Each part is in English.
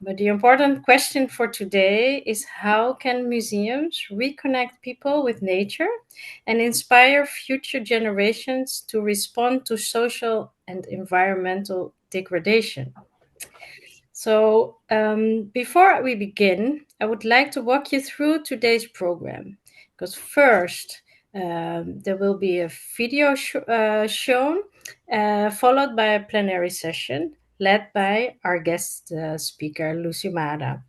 But the important question for today is how can museums reconnect people with nature and inspire future generations to respond to social and environmental degradation? So, before we begin, I would like to walk you through today's program. Because first, there will be a video shown, followed by a plenary session led by our guest speaker, Lucimara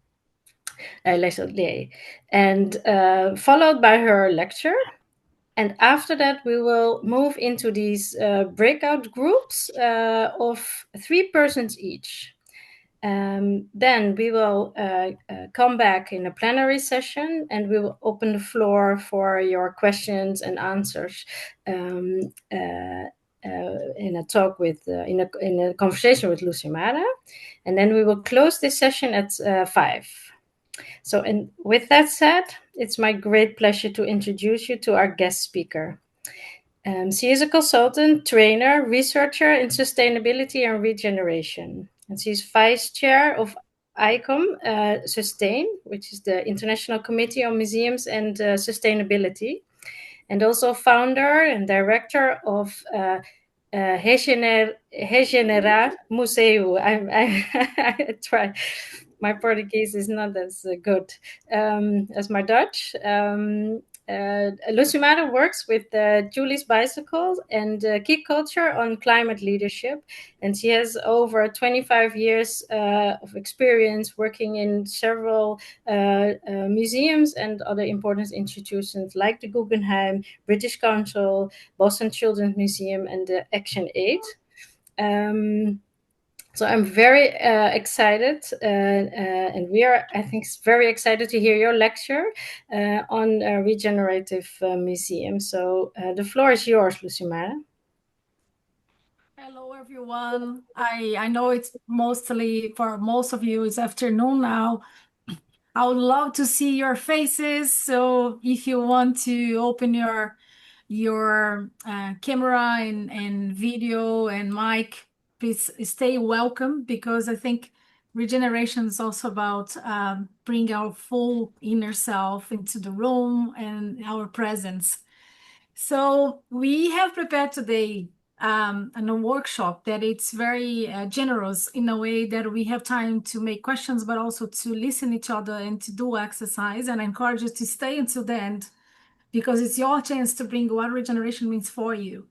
Letelier, and followed by her lecture. And after that, we will move into these breakout groups of 3 persons each. Then we will come back in a plenary session, and we will open the floor for your questions and answers in a talk with in a conversation with Lucimara, and then we will close this session at 5. So, and with that said, it's my great pleasure to introduce you to our guest speaker. She is a consultant, trainer, researcher in sustainability and regeneration. And she's vice chair of ICOM Sustain, which is the International Committee on Museums and Sustainability, and also founder and director of RegeneraMuseu. I try. My Portuguese is not as good as my Dutch. Lucimara works with Julie's Bicycle and Key Culture on climate leadership, and she has over 25 years of experience working in several museums and other important institutions like the Guggenheim, British Council, Boston Children's Museum, and the Action Aid. So I'm very excited, and we are, I think, very excited to hear your lecture on Regenerative Museum. So the floor is yours, Lucimara. Hello, everyone. I know it's mostly, for most of you, it's afternoon now. I would love to see your faces. So if you want to open your camera and video and mic, please stay welcome, because I think regeneration is also about bringing our full inner self into the room and our presence. So we have prepared today a workshop that it's very generous in a way that we have time to make questions, but also to listen each other and to do exercise. And I encourage you to stay until the end, because it's your chance to bring what regeneration means for you.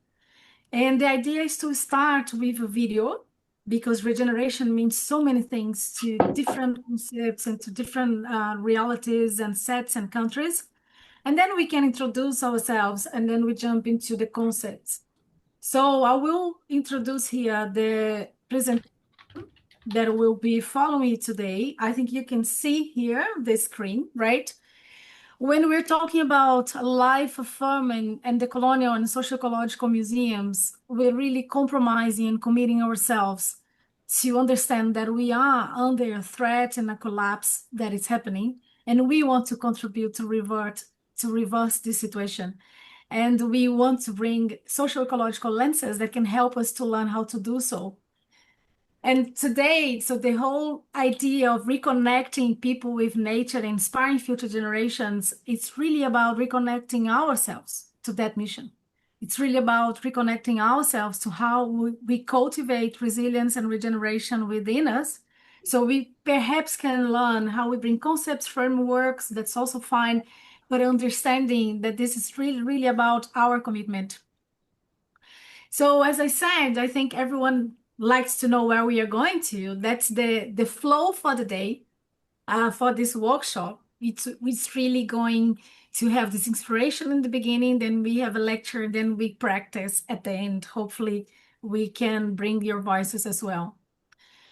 And the idea is to start with a video, because regeneration means so many things to different concepts and to different realities and sets and countries. And then we can introduce ourselves, and then we jump into the concepts. So I will introduce here the presentation that will be following today. I think you can see here the screen, right? When we're talking about life affirming and the colonial and socio-ecological museums, we're really compromising and committing ourselves to understand that we are under a threat and a collapse that is happening, and we want to contribute to reverse this situation. And we want to bring socio-ecological lenses that can help us to learn how to do so. And today, so the whole idea of reconnecting people with nature and inspiring future generations, it's really about reconnecting ourselves to that mission. It's really about reconnecting ourselves to how we cultivate resilience and regeneration within us. So we perhaps can learn how we bring concepts, frameworks, that's also fine, but understanding that this is really, really about our commitment. So as I said, I think everyone likes to know where we are going to. That's the flow for the day, for this workshop. It's really going to have this inspiration in the beginning, then we have a lecture, then we practice at the end. Hopefully we can bring your voices as well.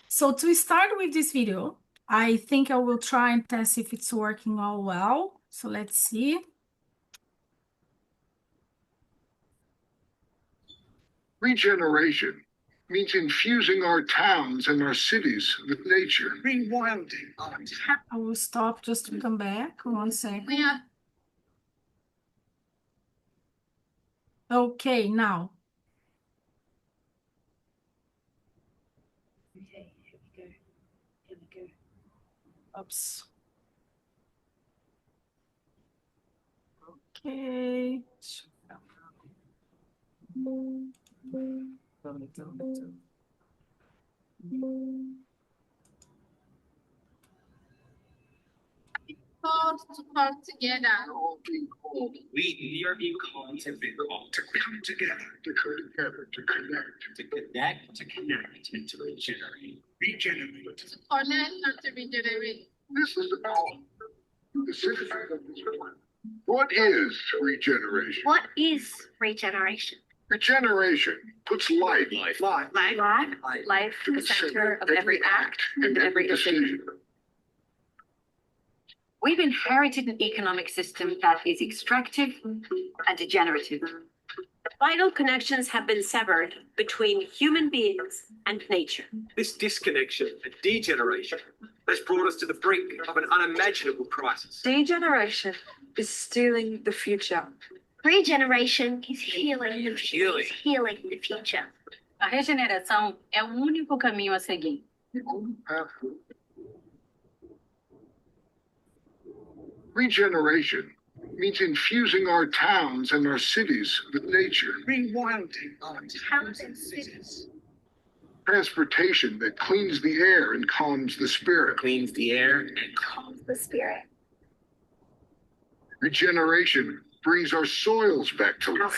So to start with this video, I think I will try and test if it's working all well. So let's see. Regeneration means infusing our towns and our cities with nature. Rewilding. I will stop just to come back. 1 second. Yeah. Okay, now. Okay, here we go. Here we go. Oops. Okay. Called to come together. We are being called to come together, to connect, and to regenerate. Regenerate. To connect and to regenerate. This is about the citizens of this planet. What is regeneration? What is regeneration? Regeneration puts life Life at the center of every act and every decision. We've inherited an economic system that is extractive and degenerative. Vital connections have been severed between human beings and nature. This disconnection and degeneration has brought us to the brink of an unimaginable crisis. Degeneration is stealing the future. Regeneration is healing the future. A regeneração é o único caminho a seguir. Regeneration means infusing our towns and our cities with nature. Rewilding our towns and cities. Transportation that cleans the air and calms the spirit. Cleans the air and calms The spirit. Regeneration brings our soils back to Our life.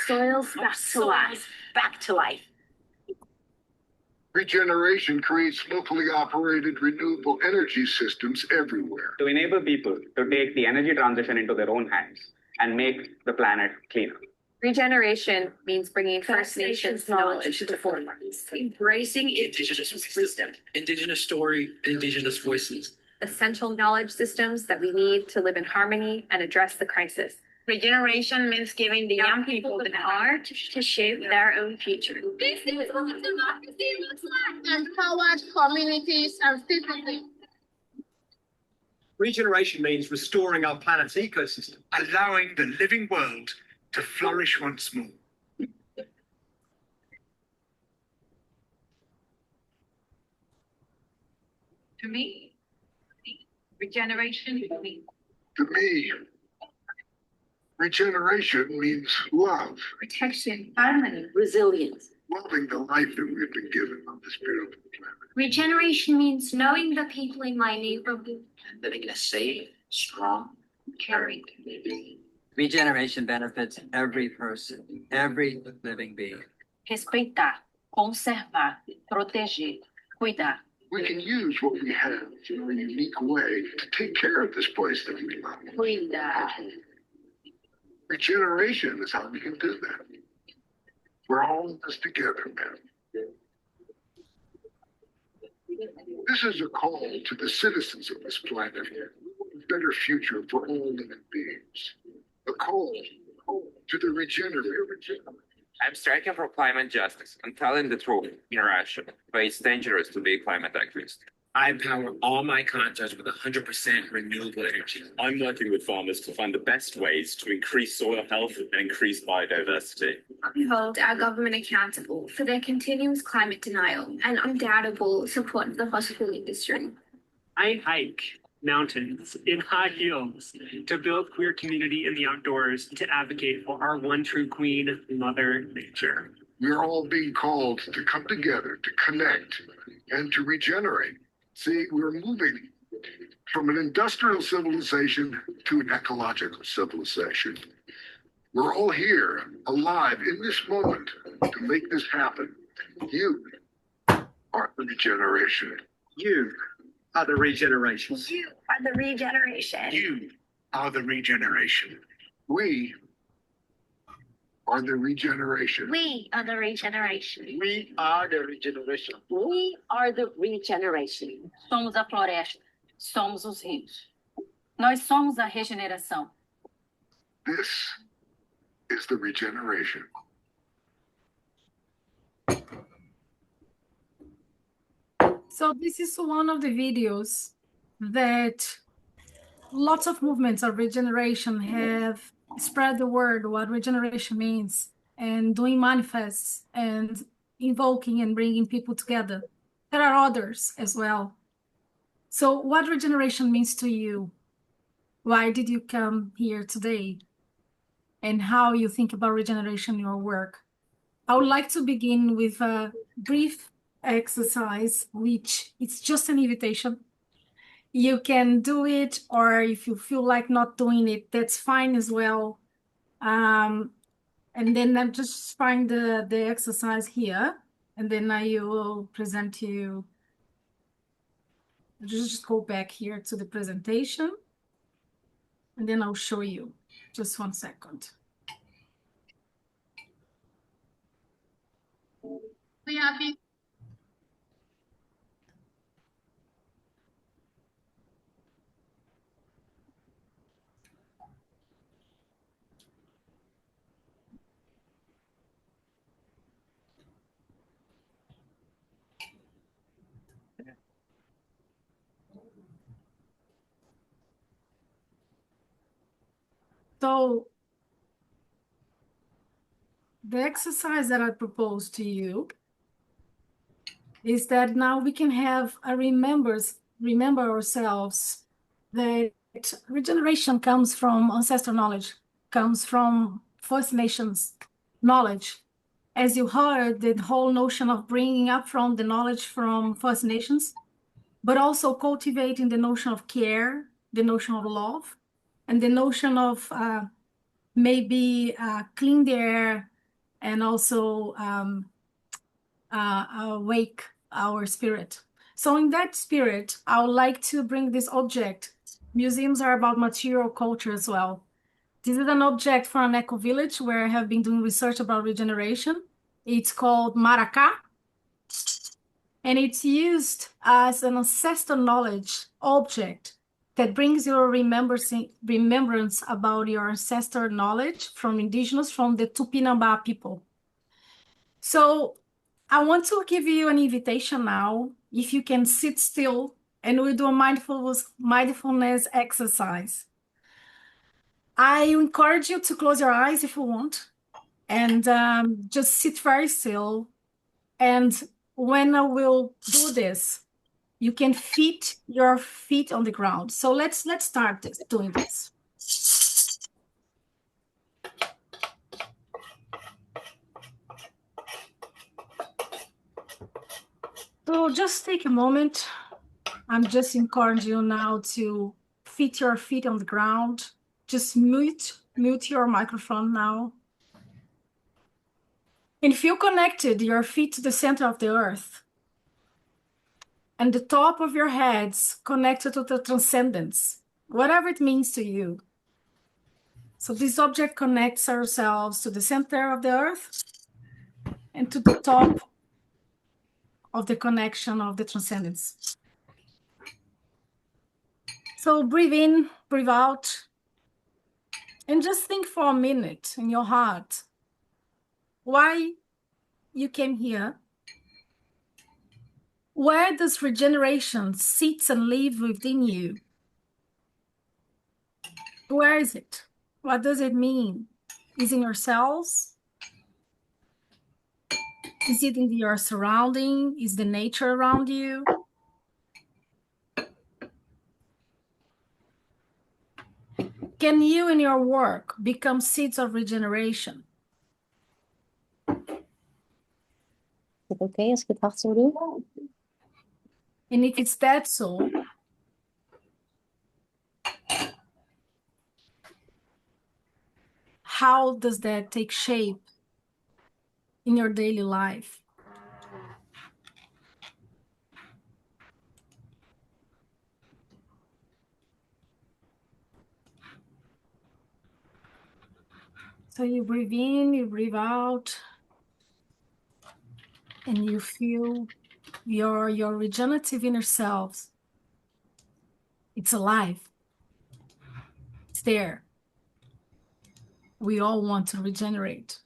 soils back to life. Regeneration creates locally operated renewable energy systems everywhere. To enable people to take the energy transition into their own hands and make the planet cleaner. Regeneration means bringing First Nations knowledge to the forefront. Embracing Indigenous wisdom, Indigenous story, Indigenous voices. Essential knowledge systems that we need to live in harmony and address the crisis. Regeneration means giving the young people the power to shape their own future. This is what democracy looks like. Empowered communities and citizens. Regeneration means restoring our planet's ecosystem. Allowing the living world to flourish once more. To me, regeneration means To me, regeneration means love, protection, harmony, Resilience. loving the life that we've been given on this beautiful planet. Regeneration means knowing the people in my neighborhood. Living in a safe, strong, caring community. Regeneration benefits every person, every living being. respeitar, conservar, proteger, cuidar. We can use what we have in a unique way to take care of this place that we love. Cuidar. Regeneration is how we can do that. We're all in this together, man. This is a call to the citizens of this planet, a better future for all living beings. A call to the regenerative. I'm striking for climate justice and telling the truth in Russia, but it's dangerous to be a climate activist. I power all my contacts with 100% renewable energy. I'm working with farmers to find the best ways to increase soil health and increase biodiversity. We hold our government accountable for their continuous climate denial and undoubtable support of the fossil fuel industry. I hike mountains in high heels to build queer community in the outdoors, to advocate for our one true queen, Mother Nature. We're all being called to come together, to connect, and to regenerate. See, we're moving from an industrial civilization to an ecological civilization. We're all here, alive in this moment, to make this happen. You are the regeneration. You are the regeneration. You are the regeneration. You are the regeneration. We are the regeneration. We are the regeneration. We are the regeneration. We are the regeneration. Somos a floresta, somos os rios. Nós somos a regeneração. This is the regeneration. So this is one of the videos that lots of movements of regeneration have spread the word what regeneration means and doing manifests and invoking and bringing people together. There are others as well. So what regeneration means to you? Why did you come here today? And how you think about regeneration in your work? I would like to begin with a brief exercise, which it's just an invitation. You can do it, or if you feel like not doing it, that's fine as well. And then I'm just find the exercise here, and then I will present to you. Just go back here to the presentation, and then I'll show you. Just 1 second. We have you. So the exercise that I propose to you is that now we can have a remember ourselves that regeneration comes from ancestral knowledge, comes from First Nations knowledge. As you heard, the whole notion of bringing up from the knowledge from First Nations, but also cultivating the notion of care, the notion of love, and the notion of maybe clean the air and also awake our spirit. So in that spirit, I would like to bring this object. Museums are about material culture as well. This is an object from an eco village where I have been doing research about regeneration. It's called maracá, and it's used as an ancestral knowledge object that brings your remembrance about your ancestral knowledge from indigenous, from the Tupinambá people. So I want to give you an invitation now, if you can sit still, and we'll do a mindfulness exercise. I encourage you to close your eyes if you want, and just sit very still. And when I will do this, you can fit your feet on the ground. So let's start doing this. So just take a moment. I'm just encouraging you now to fit your feet on the ground. Just mute your microphone now. And feel connected, your feet to the center of the earth. And the top of your heads connected to the transcendence, whatever it means to you. So this object connects ourselves to the center of the earth and to the top of the connection of the transcendence. So breathe in, breathe out, and just think for a minute in your heart why you came here. Where does regeneration sit and live within you? Where is it? What does it mean? Is it in your cells? Is it in your surrounding? Is the nature around you? Can you in your work become seeds of regeneration? Okay, als ik het hard zou doen. And if it's that so, how does that take shape in your daily life? So you breathe in, you breathe out, and you feel your regenerative inner self. It's alive. It's there. We all want to regenerate.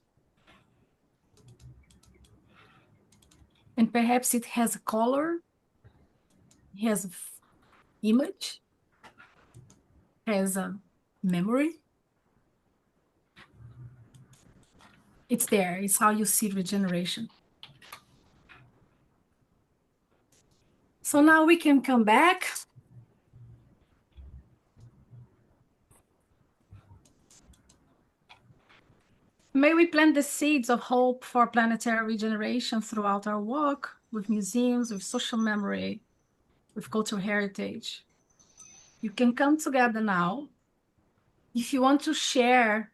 And perhaps it has a color, it has an image, has a memory. It's there. It's how you see regeneration. So now we can come back May we plant the seeds of hope for planetary regeneration throughout our work with museums, with social memory, with cultural heritage. You can come together now. If you want to share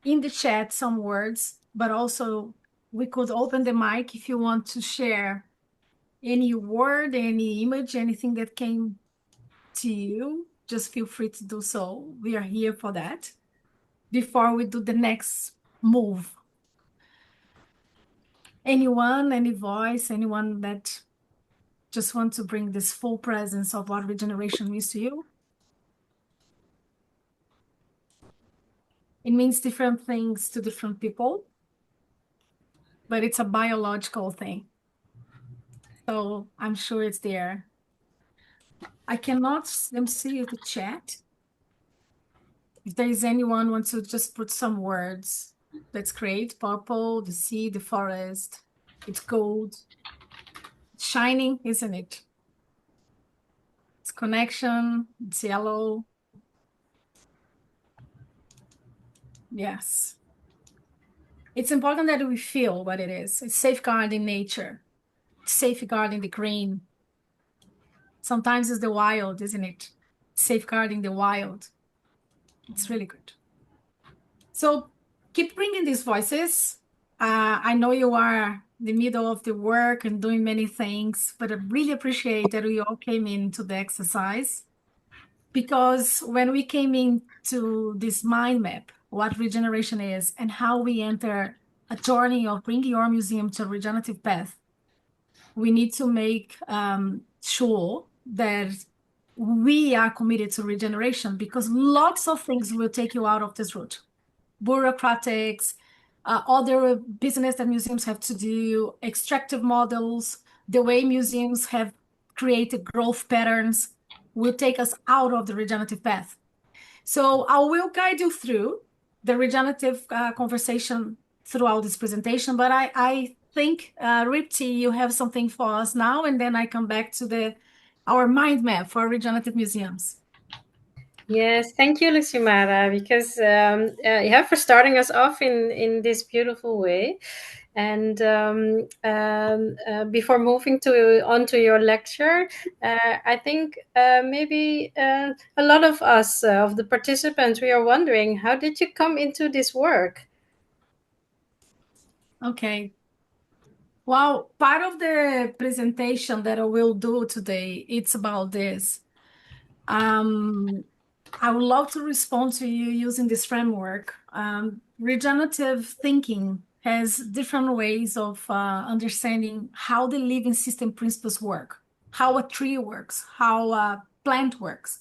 in the chat some words, but also we could open the mic if you want to share any word, any image, anything that came to you, just feel free to do so. We are here for that. Before we do the next move. Anyone, any voice, anyone that just want to bring this full presence of what regeneration means to you? It means different things to different people, but it's a biological thing. So I'm sure it's there. I cannot see the chat. If there is anyone wants to just put some words, that's great. Purple, the sea, the forest, it's gold. It's shining, isn't it? It's connection, it's yellow. Yes. It's important that we feel what it is. It's safeguarding nature, it's safeguarding the green. Sometimes it's the wild, isn't it? Safeguarding the wild. It's really good. So keep bringing these voices. I know you are in the middle of the work and doing many things, but I really appreciate that we all came into the exercise, because when we came into this mind map, what regeneration is and how we enter a journey of bringing your museum to a regenerative path, we need to make sure that we are committed to regeneration, because lots of things will take you out of this route. Bureaucratics, other business that museums have to do, extractive models, the way museums have created growth patterns will take us out of the regenerative path. So I will guide you through the regenerative conversation throughout this presentation, but I think, Ripti, you have something for us now, and then I come back to our mind map for regenerative museums. Yes, thank you, Lucimara, because for starting us off in this beautiful way. And before moving on to your lecture, I think maybe a lot of us, of the participants, we are wondering, how did you come into this work? Okay. Well, part of the presentation that I will do today, it's about this. I would love to respond to you using this framework. Regenerative thinking has different ways of understanding how the living system principles work, how a tree works, how a plant works.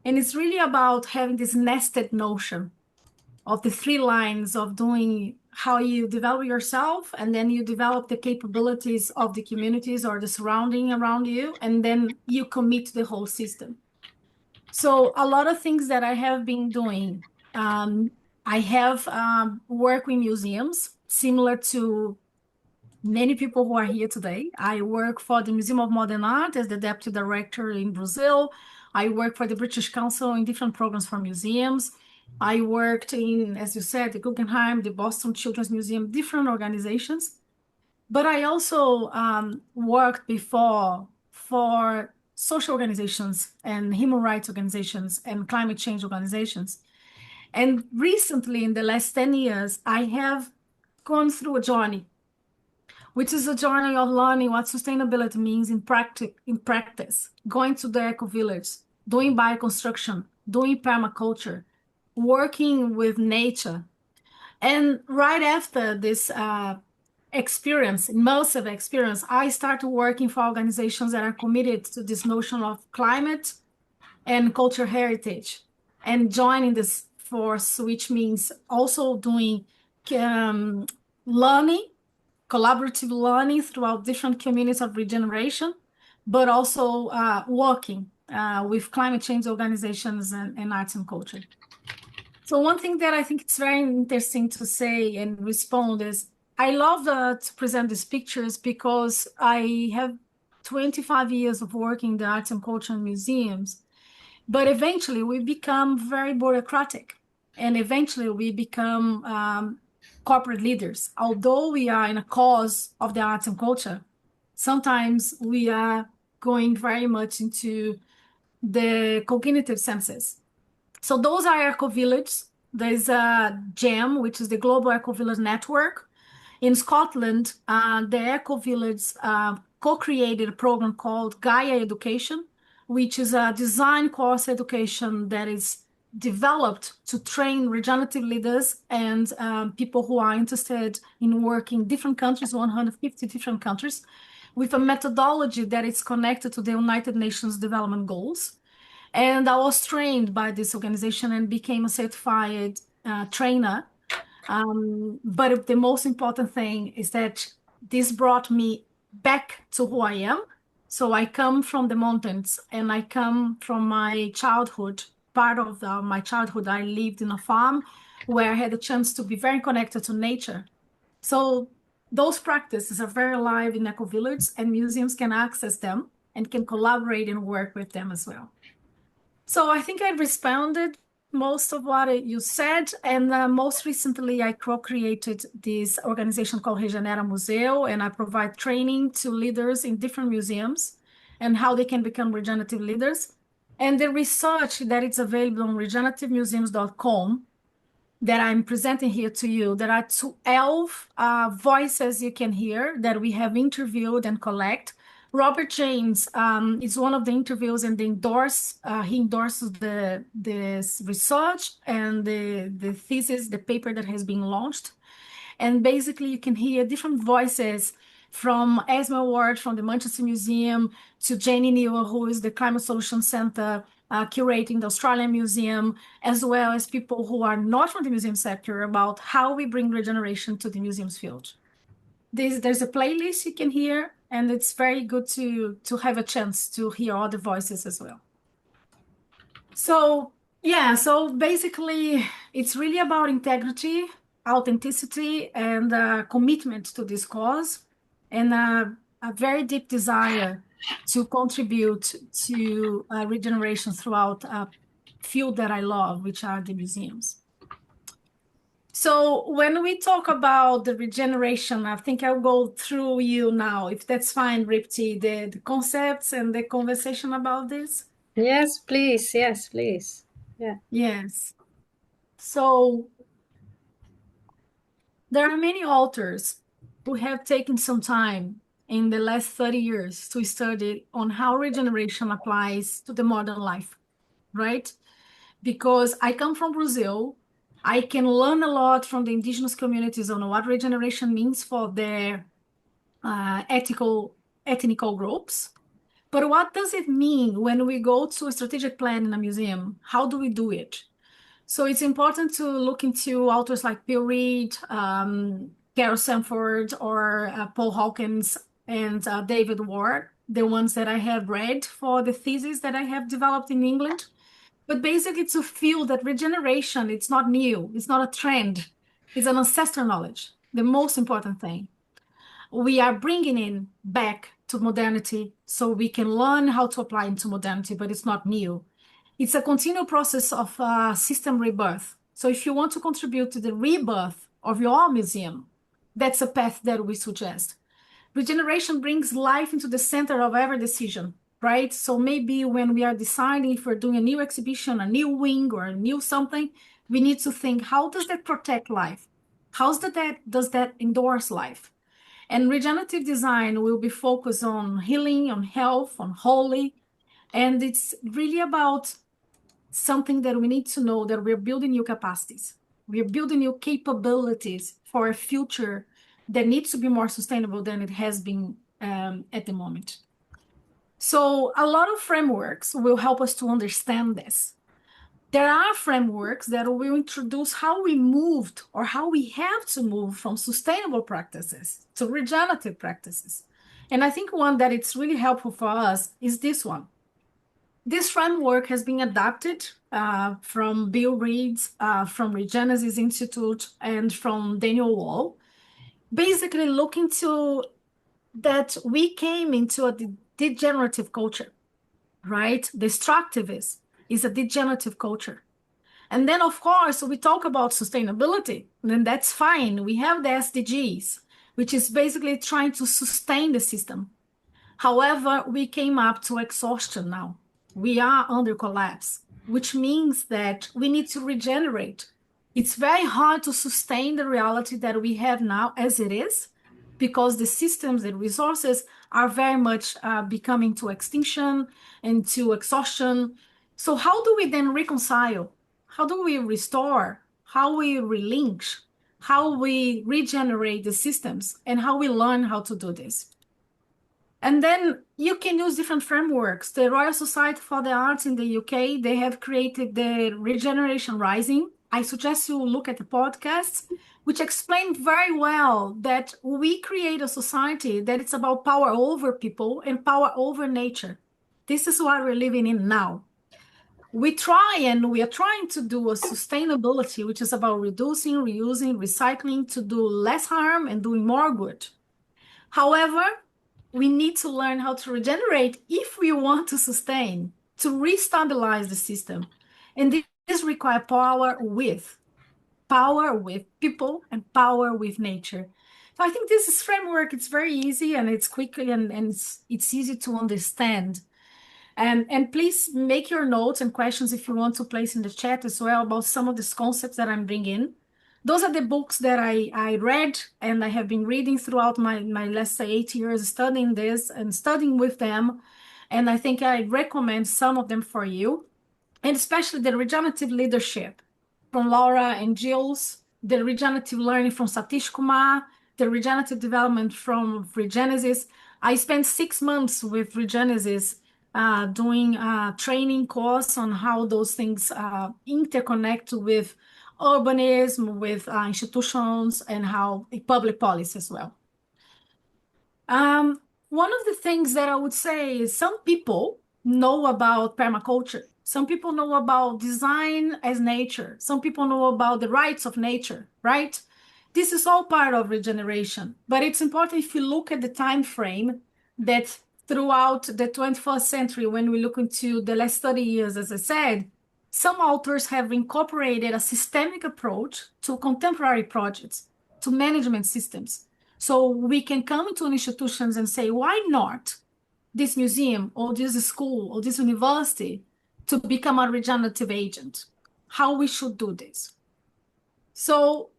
And it's really about having this nested notion of the 3 lines of doing how you develop yourself, and then you develop the capabilities of the communities or the surrounding around you, and then you commit to the whole system. So a lot of things that I have been doing, I have worked with museums similar to many people who are here today. I work for the Museum of Modern Art as the Deputy Director in Brazil. I work for the British Council in different programs for museums. I worked in, as you said, the Guggenheim, the Boston Children's Museum, different organizations. But I also worked before for social organizations and human rights organizations and climate change organizations. And recently, in the last 10 years, I have gone through a journey, which is a journey of learning what sustainability means in practice, going to the eco-village, doing bioconstruction, doing permaculture, working with nature. And right after this immersive experience, I started working for organizations that are committed to this notion of climate and cultural heritage, and joining this force, which means also doing learning, collaborative learning throughout different communities of regeneration, but also working with climate change organizations and arts and culture. So one thing that I think it's very interesting to say and respond is, I love to present these pictures because I have 25 years of working in the arts and culture and museums, but eventually we become very bureaucratic, and eventually we become corporate leaders. Although we are in a cause of the arts and culture, sometimes we are going very much into the cognitive senses. So those are eco-villages. There's a GEM, which is the Global Eco-Village Network. In Scotland, the eco-village co-created a program called Gaia Education, which is a design course education that is developed to train regenerative leaders and people who are interested in working in different countries, 150 different countries, with a methodology that is connected to the United Nations Development Goals. And I was trained by this organization and became a certified trainer. But the most important thing is that this brought me back to who I am. So I come from the mountains and I come from my childhood. Part of my childhood, I lived in a farm where I had a chance to be very connected to nature. So those practices are very alive in eco-village, and museums can access them and can collaborate and work with them as well. So I think I responded most of what you said, and most recently I co-created this organization called RegeneraMuseu, and I provide training to leaders in different museums and how they can become regenerative leaders. And the research that is available on regenerativemuseums.com that I'm presenting here to you, there are 12 voices you can hear that we have interviewed and collect. Robert James is one of the interviews, and he endorses this research and the thesis, the paper that has been launched. And basically you can hear different voices from Esme Ward from the Manchester Museum to Jenny Newell, who is the Climate Solution Center, curating the Australian Museum, as well as people who are not from the museum sector about how we bring regeneration to the museums field. There's a playlist you can hear, and it's very good to have a chance to hear all the voices as well. So yeah, so basically it's really about integrity, authenticity, and commitment to this cause, and a very deep desire to contribute to regeneration throughout a field that I love, which are the museums. So when we talk about the regeneration, I think I'll go through you now, if that's fine, Ripti, the concepts and the conversation about this. Yes, please. Yes, please. Yeah. Yes. So there are many authors who have taken some time in the last 30 years to study on how regeneration applies to the modern life, right? Because I come from Brazil, I can learn a lot from the indigenous communities on what regeneration means for their ethnical groups. But what does it mean when we go to a strategic plan in a museum? How do we do it? So it's important to look into authors like Bill Reed, Carol Sanford, or Paul Hawkins, and David Ward, the ones that I have read for the thesis that I have developed in England. But basically to feel that regeneration, it's not new, it's not a trend, it's an ancestral knowledge, the most important thing. We are bringing in back to modernity so we can learn how to apply into modernity, but it's not new. It's a continual process of system rebirth. So if you want to contribute to the rebirth of your museum, that's a path that we suggest. Regeneration brings life into the center of every decision, right? So maybe when we are deciding if we're doing a new exhibition, a new wing, or a new something, we need to think, how does that protect life? Does that endorse life? And regenerative design will be focused on healing, on health, on holy. And it's really about something that we need to know, that we're building new capacities. We're building new capabilities for a future that needs to be more sustainable than it has been at the moment. So a lot of frameworks will help us to understand this. There are frameworks that will introduce how we moved or how we have to move from sustainable practices to regenerative practices. And I think one that it's really helpful for us is this one. This framework has been adapted from Bill Reed, from Regenesis Institute, and from Daniel Wall, basically looking to that we came into a degenerative culture, right? Destructivism is a degenerative culture. And then, of course, we talk about sustainability, and that's fine. We have the SDGs, which is basically trying to sustain the system. However, we came up to exhaustion now. We are under collapse, which means that we need to regenerate. It's very hard to sustain the reality that we have now as it is, because the systems and resources are very much becoming to extinction and to exhaustion. So how do we then reconcile? How do we restore? How we relinquish? How we regenerate the systems? And how we learn how to do this? And then you can use different frameworks. The Royal Society for the Arts in the UK, they have created the Regeneration Rising. I suggest you look at the podcasts, which explain very well that we create a society that it's about power over people and power over nature. This is what we're living in now. We are trying to do a sustainability, which is about reducing, reusing, recycling to do less harm and doing more good. However, we need to learn how to regenerate if we want to sustain, to restabilize the system. And this requires power with people and power with nature. So I think this is framework, it's very easy and it's quickly and it's easy to understand. And please make your notes and questions if you want to place in the chat as well about some of these concepts that I'm bringing. Those are the books that I read and I have been reading throughout my let's say 8 years studying this and studying with them. And I think I recommend some of them for you, and especially the regenerative leadership from Laura and Jill's, the regenerative learning from Satish Kumar, the regenerative development from Regenesis. I spent 6 months with Regenesis doing a training course on how those things interconnect with urbanism, with institutions, and how public policy as well. One of the things that I would say is some people know about permaculture. Some people know about design as nature. Some people know about the rights of nature, right? This is all part of regeneration. But it's important if you look at the time frame that throughout the 21st century, when we look into the last 30 years, as I said, some authors have incorporated a systemic approach to contemporary projects, to management systems. So we can come into institutions and say, why not this museum or this school or this university to become a regenerative agent? How we should do this. So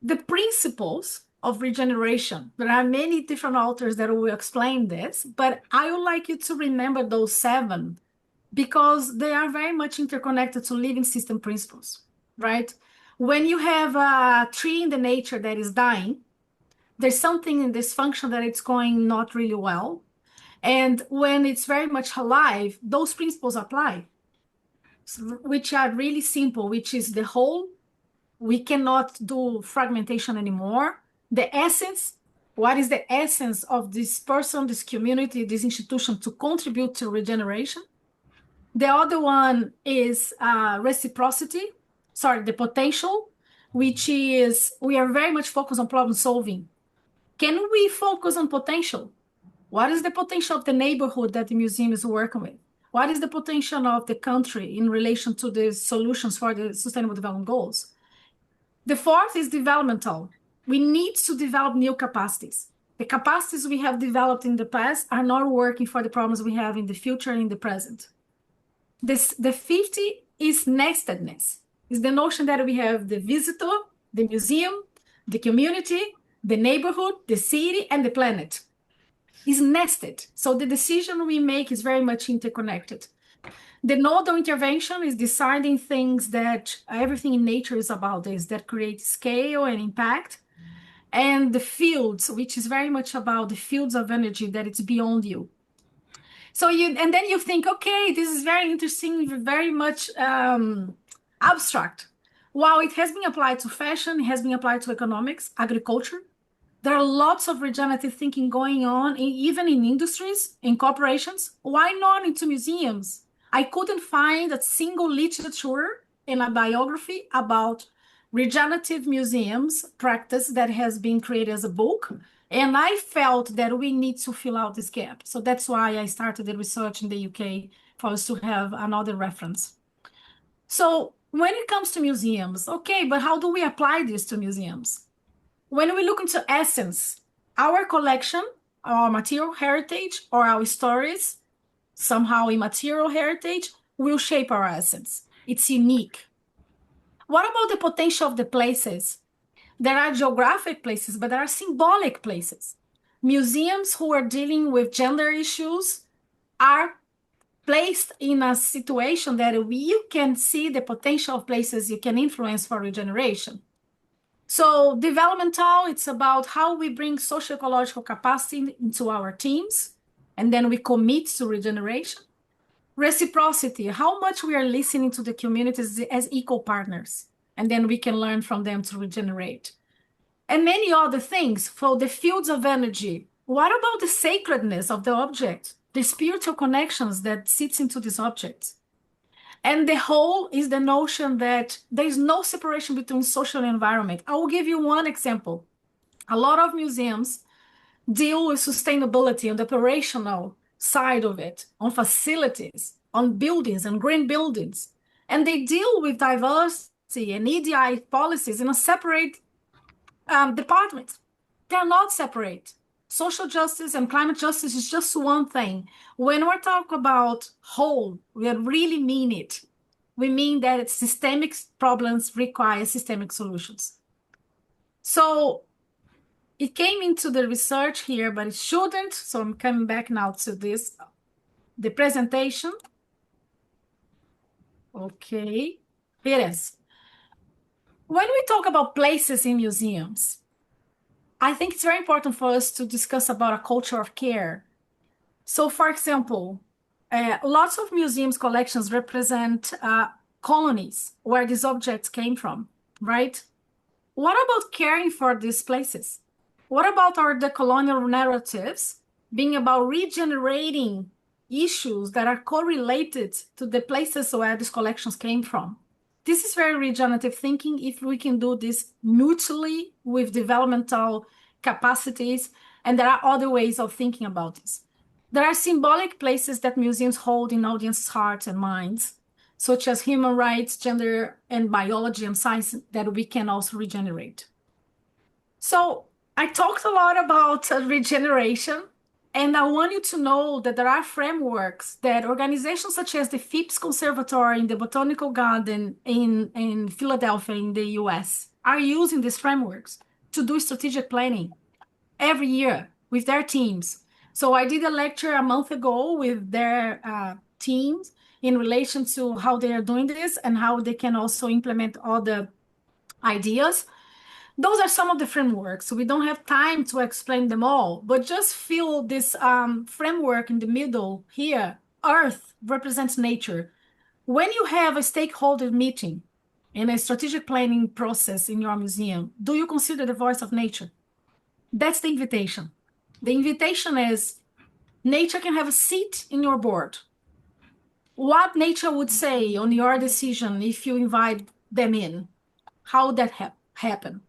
the principles of regeneration, there are many different authors that will explain this, but I would like you to remember those 7 because they are very much interconnected to living system principles, right? When you have a tree in the nature that is dying, there's something in this function that it's going not really well. And when it's very much alive, those principles apply, which are really simple, which is the whole. We cannot do fragmentation anymore. The essence, what is the essence of this person, this community, this institution to contribute to regeneration? The other one is the potential, which is we are very much focused on problem solving. Can we focus on potential? What is the potential of the neighborhood that the museum is working with? What is the potential of the country in relation to the solutions for the Sustainable Development Goals? The fourth is developmental. We need to develop new capacities. The capacities we have developed in the past are not working for the problems we have in the future and in the present. The 50 is nestedness. It's the notion that we have the visitor, the museum, the community, the neighborhood, the city, and the planet. Is nested. So the decision we make is very much interconnected. The nodal intervention is deciding things that everything in nature is about this, that create scale and impact. And the fields, which is very much about the fields of energy that it's beyond you. So and then you think, okay, this is very interesting, very much abstract. While it has been applied to fashion, it has been applied to economics, agriculture. There are lots of regenerative thinking going on, even in industries, in corporations. Why not into museums? I couldn't find a single literature in a biography about regenerative museums practice that has been created as a book. And I felt that we need to fill out this gap. So that's why I started the research in the UK for us to have another reference. So When it comes to museums, okay, but how do we apply this to museums? When we look into essence, our collection, our material heritage, or our stories, somehow immaterial heritage, will shape our essence. It's unique. What about the potential of the places? There are geographic places, but there are symbolic places. Museums who are dealing with gender issues are placed in a situation that you can see the potential of places you can influence for regeneration. So developmental, it's about how we bring socio-ecological capacity into our teams, and then we commit to regeneration. Reciprocity, how much we are listening to the communities as equal partners, and then we can learn from them to regenerate. And many other things. For the fields of energy, what about the sacredness of the object, the spiritual connections that sits into these objects? And the whole is the notion that there is no separation between social and environment. I will give you one example. A lot of museums deal with sustainability on the operational side of it, on facilities, on buildings and green buildings. And they deal with diversity and EDI policies in a separate department. They're not separate. Social justice and climate justice is just one thing. When we talk about whole, we really mean it. We mean that systemic problems require systemic solutions. So it came into the research here, but it shouldn't. So I'm coming back now to this, the presentation. Okay, here it is. When we talk about places in museums, I think it's very important for us to discuss about a culture of care. So, for example, lots of museums collections represent colonies where these objects came from, right? What about caring for these places? What about our decolonial narratives being about regenerating issues that are correlated to the places where these collections came from? This is very regenerative thinking if we can do this mutually with developmental capacities, and there are other ways of thinking about this. There are symbolic places that museums hold in audiences' hearts and minds, such as human rights, gender, and biology and science that we can also regenerate. So I talked a lot about regeneration, and I want you to know that there are frameworks that organizations such as the Phipps Conservatory in the Botanical Garden in Philadelphia in the US are using these frameworks to do strategic planning every year with their teams. So I did a lecture a month ago with their teams in relation to how they are doing this and how they can also implement all the ideas. Those are some of the frameworks. So we don't have time to explain them all, but just feel this framework in the middle here. Earth represents nature. When you have a stakeholder meeting in a strategic planning process in your museum, do you consider the voice of nature? That's the invitation. The invitation is nature can have a seat in your board. What nature would say on your decision if you invite them in? How would that happen?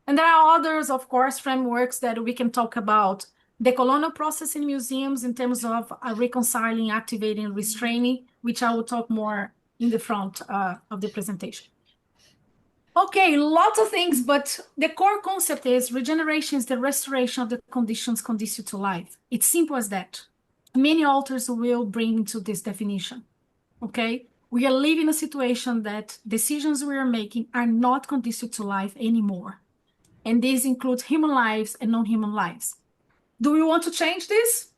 And there are others, of course, frameworks that we can talk about. The colonial process in museums in terms of reconciling, activating, restraining, which I will talk more in the front of the presentation. Okay, lots of things, but the core concept is regeneration is the restoration of the conditions conducive to life. It's simple as that. Many authors will bring into this definition, okay? We are living in a situation that decisions we are making are not conducive to life anymore. And this includes human lives and non-human lives. Do we want to change this?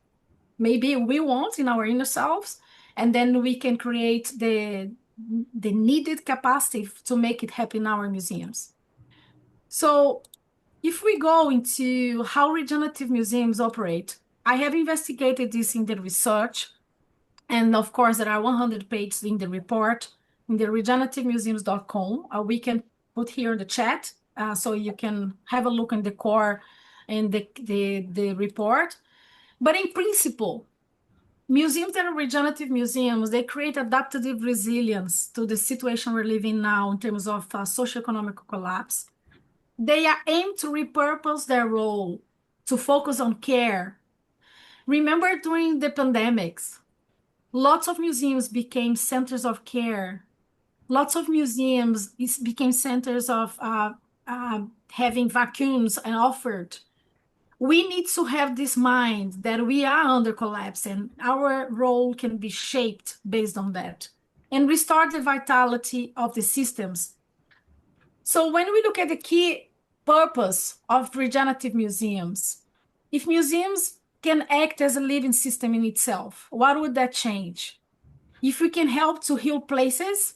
Maybe we want in our inner selves, and then we can create the needed capacity to make it happen in our museums. So if we go into how regenerative museums operate, I have investigated this in the research. And of course, there are 100 pages in the report in the regenerativemuseums.com. We can put here in the chat so you can have a look in the core and the report. But in principle, museums that are regenerative museums, they create adaptive resilience to the situation we're living now in terms of socioeconomic collapse. They are aimed to repurpose their role to focus on care. Remember during the pandemics, lots of museums became centers of care Lots of museums became centers of having vacuums and offered. We need to have this mind that we are under collapse and our role can be shaped based on that and restore the vitality of the systems. So when we look at the key purpose of regenerative museums, if museums can act as a living system in itself, what would that change? If we can help to heal places,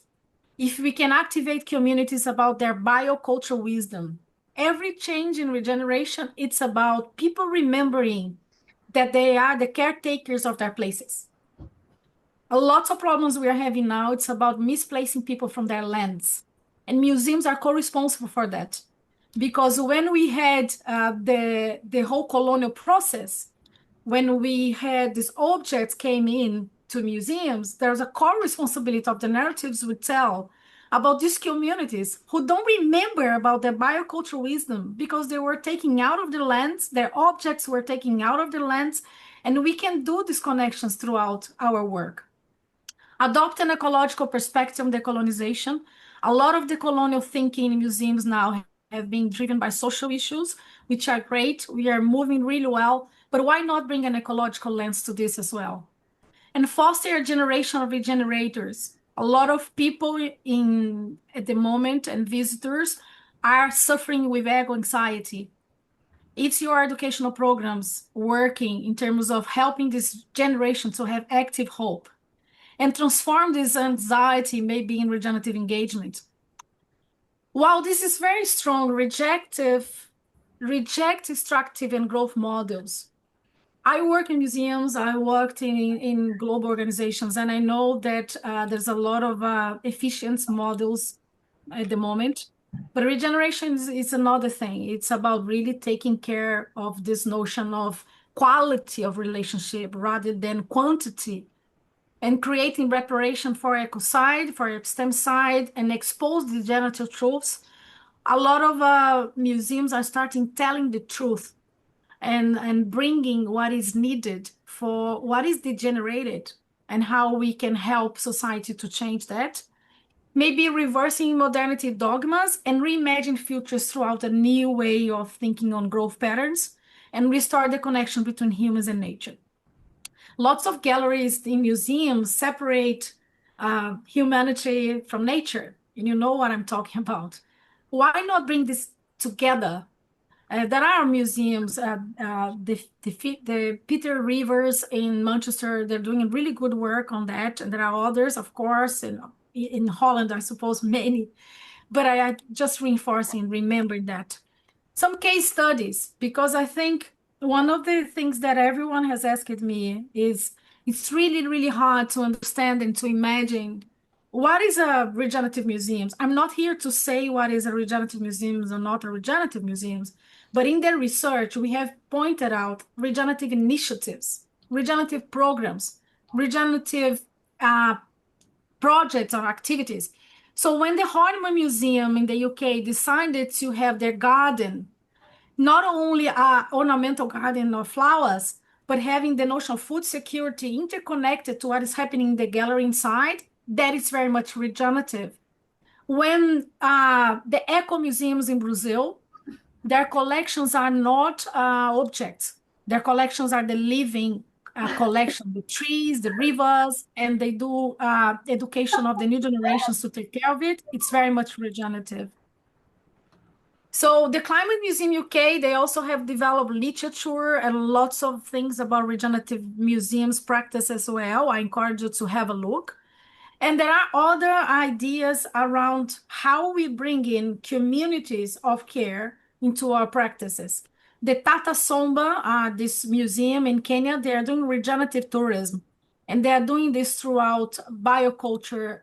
if we can activate communities about their biocultural wisdom, every change in regeneration, it's about people remembering that they are the caretakers of their places. A lot of problems we are having now, it's about misplacing people from their lands. And museums are co-responsible for that. Because when we had the whole colonial process, when we had these objects came in to museums, there's a core responsibility of the narratives we tell about these communities who don't remember about their biocultural wisdom because they were taken out of their lands, their objects were taken out of their lands, and we can do these connections throughout our work. Adopt an ecological perspective on decolonization. A lot of the colonial thinking in museums now have been driven by social issues, which are great. We are moving really well, but why not bring an ecological lens to this as well? And foster a generation of regenerators. A lot of people at the moment and visitors are suffering with ego anxiety. It's your educational programs working in terms of helping this generation to have active hope and transform this anxiety maybe in regenerative engagement. While this is very strong, reject extractive and growth models. I work in museums, I worked in global organizations, and I know that there's a lot of efficient models at the moment. But regeneration is another thing. It's about really taking care of this notion of quality of relationship rather than quantity, and creating reparation for ecocide, for epistemicide, and expose the genital truths. A lot of museums are starting telling the truth and bringing what is needed for what is degenerated and how we can help society to change that. Maybe reversing modernity dogmas and reimagine futures throughout a new way of thinking on growth patterns and restore the connection between humans and nature. Lots of galleries in museums separate humanity from nature, and you know what I'm talking about. Why not bring this together? There are museums, the Peter Rivers in Manchester, they're doing really good work on that. And there are others, of course, in Holland, I suppose, many. But I just reinforcing, remembering that. Some case studies, because I think one of the things that everyone has asked me is it's really, really hard to understand and to imagine what is a regenerative museums. I'm not here to say what is a regenerative museums or not a regenerative museums, but in their research, we have pointed out regenerative initiatives, regenerative programs, regenerative projects or activities. So when the Hardeman Museum in the UK decided to have their garden, not only an ornamental garden of flowers, but having the notion of food security interconnected to what is happening in the gallery inside, that is very much regenerative. When the eco museums in Brazil, their collections are not objects. Their collections are the living collection, the trees, the rivers, and they do education of the new generations to take care of it. It's very much regenerative. So the Climate Museum UK, they also have developed literature and lots of things about regenerative museums practice as well. I encourage you to have a look. And there are other ideas around how we bring in communities of care into our practices. The Tata Somba, this museum in Kenya, they are doing regenerative tourism. And they are doing this throughout bioculture,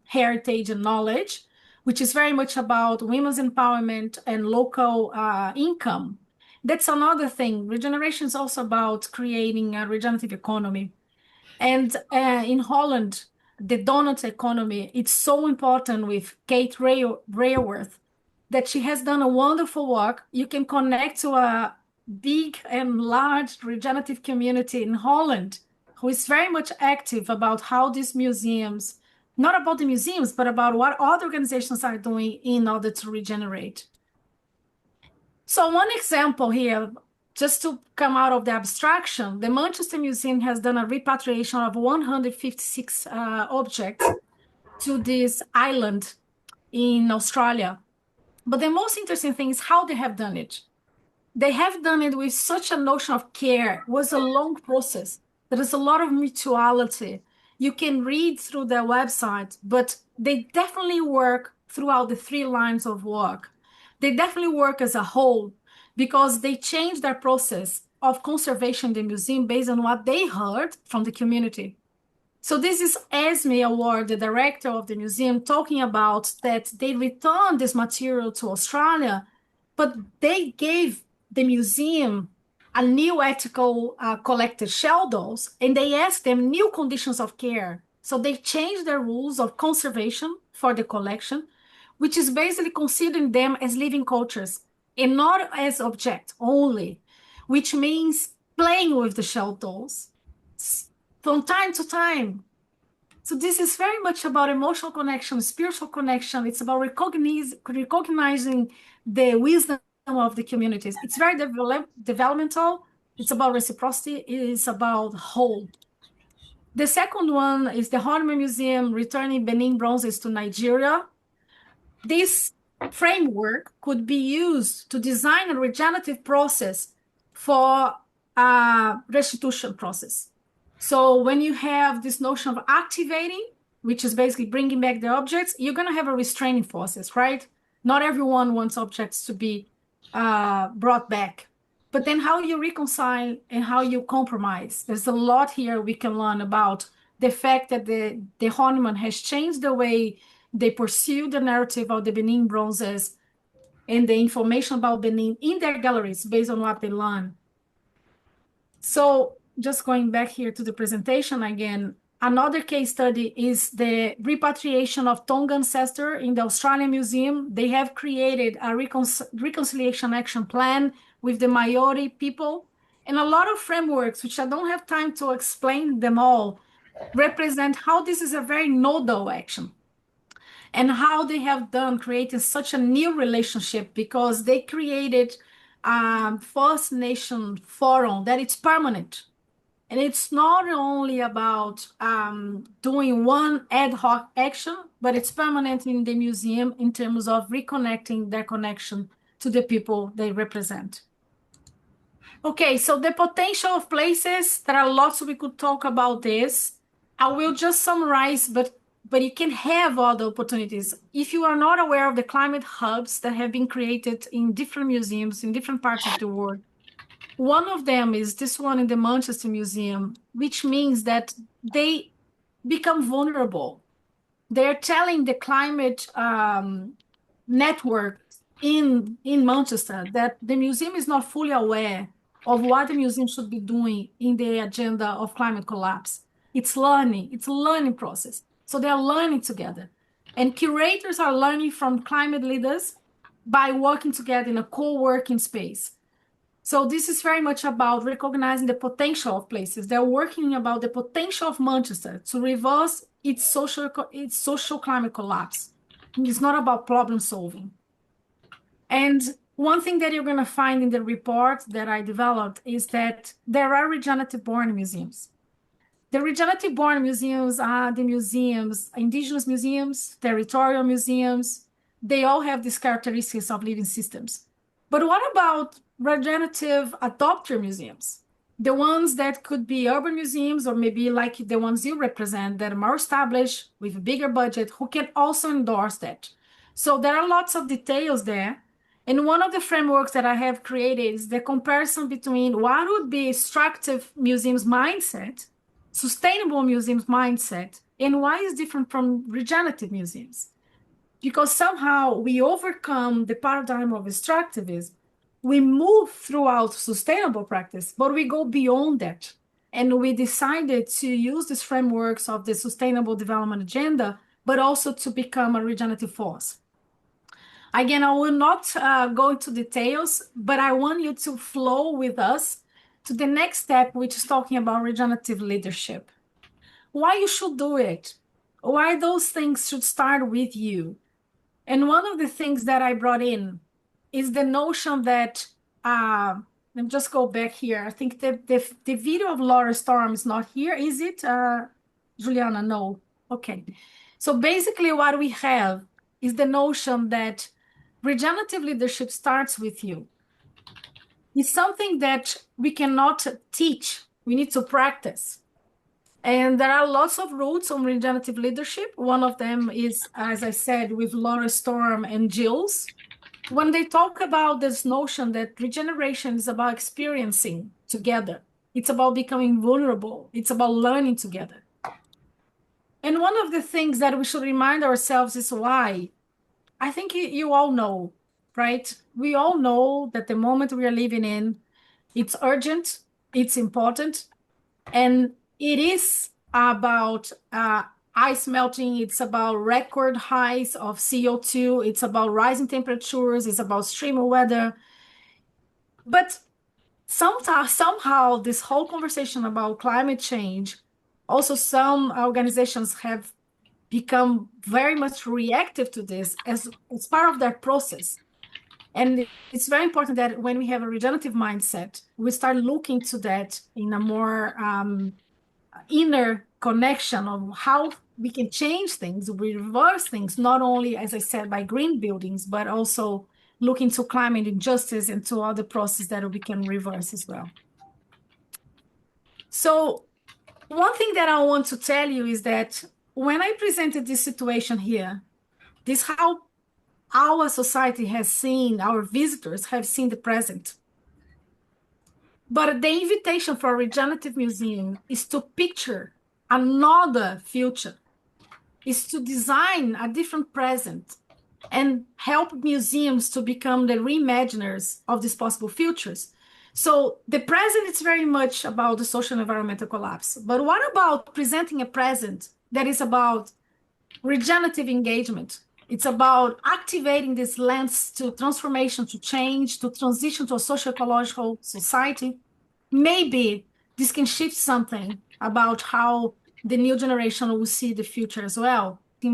heritage, and knowledge, which is very much about women's empowerment and local income. That's another thing. Regeneration is also about creating a regenerative economy. And in Holland, the donut economy, it's so important with Kate Raworth that she has done a wonderful work. You can connect to a big and large regenerative community in Holland who is very much active about how these museums not about the museums, but about what other organizations are doing in order to regenerate. So one example here, just to come out of the abstraction, the Manchester Museum has done a repatriation of 156 objects to this island in Australia. But the most interesting thing is how they have done it. They have done it with such a notion of care. It was a long process. There is a lot of mutuality. You can read through their website, but they definitely work throughout the 3 lines of work. They definitely work as a whole because they change their process of conservation in the museum based on what they heard from the community. So this is Esme Award, the director of the museum, talking about that they returned this material to Australia, but they gave the museum a new ethical collected shell dolls, and they asked them new conditions of care. So they changed their rules of conservation for the collection, which is basically considering them as living cultures and not as objects only, which means playing with the shell dolls from time to time. So this is very much about emotional connection, spiritual connection. It's about recognizing the wisdom of the communities. It's very developmental. It's about reciprocity. It's about whole. The second one is the Horniman Museum returning Benin bronzes to Nigeria. This framework could be used to design a regenerative process for a restitution process. So when you have this notion of activating, which is basically bringing back the objects, you're going to have a restraining process, right? Not everyone wants objects to be brought back. But then how you reconcile and how you compromise. There's a lot here we can learn about the fact that the Horniman has changed the way they pursue the narrative of the Benin bronzes and the information about Benin in their galleries based on what they learn. So just going back here to the presentation again, another case study is the repatriation of Tonga ancestor in the Australian Museum. They have created a reconciliation action plan with the Maori people, and a lot of frameworks, which I don't have time to explain them all, represent how this is a very nodal action and how they have done creating such a new relationship because they created First Nation forum that it's permanent. And it's not only about doing one ad hoc action, but it's permanent in the museum in terms of reconnecting their connection to the people they represent. Okay, so the potential of places, there are lots we could talk about this. I will just summarize, but you can have other opportunities. If you are not aware of the climate hubs that have been created in different museums in different parts of the world, one of them is this one in the Manchester Museum, which means that they become vulnerable. They're telling the climate network in Manchester that the museum is not fully aware of what the museum should be doing in the agenda of climate collapse. It's learning. It's a learning process. So they're learning together. And curators are learning from climate leaders by working together in a co-working space. So this is very much about recognizing the potential of places. They're working about the potential of Manchester to reverse its social climate collapse. It's not about problem solving. And one thing that you're going to find in the report that I developed is that there are regenerative born museums. The regenerative born museums are the museums, indigenous museums, territorial museums. They all have these characteristics of living systems. But what about regenerative adopter museums? The ones that could be urban museums or maybe like the ones you represent that are more established with a bigger budget who can also endorse that. So there are lots of details there. And one of the frameworks that I have created is the comparison between what would be extractive museums mindset, sustainable museums mindset, and why is different from regenerative museums. Because somehow we overcome the paradigm of extractivism. We move throughout sustainable practice, but we go beyond that. And we decided to use these frameworks of the Sustainable Development Agenda, but also to become a regenerative force. Again, I will not go into details, but I want you to flow with us to the next step, which is talking about regenerative leadership. Why you should do it? why those things should start with you. And one of the things that I brought in is the notion that, let me just go back here. I think the video of Laura Storm is not here, is it, Juliana? No. Okay. So basically what we have is the notion that regenerative leadership starts with you. It's something that we cannot teach. We need to practice. And there are lots of roots on regenerative leadership. One of them is, as I said, with Laura Storm and Jills, when they talk about this notion that regeneration is about experiencing together. It's about becoming vulnerable. It's about learning together. And one of the things that we should remind ourselves is why. I think you all know, right? We all know that the moment we are living in, it's urgent, it's important, and it is about ice melting. It's about record highs of CO2. It's about rising temperatures. It's about extreme weather. But somehow this whole conversation about climate change, also some organizations have become very much reactive to this as part of their process. And it's very important that when we have a regenerative mindset, we start looking to that in a more inner connection of how we can change things, we reverse things, not only, as I said, by green buildings, but also looking to climate injustice and to other processes that we can reverse as well. So one thing that I want to tell you is that when I presented this situation here, this is how our society has seen, our visitors have seen the present. But the invitation for a regenerative museum is to picture another future, is to design a different present and help museums to become the reimaginers of these possible futures. So the present is very much about the social and environmental collapse. But what about presenting a present that is about regenerative engagement? It's about activating this lens to transformation, to change, to transition to a socio-ecological society. Maybe this can shift something about how the new generation will see the future as well.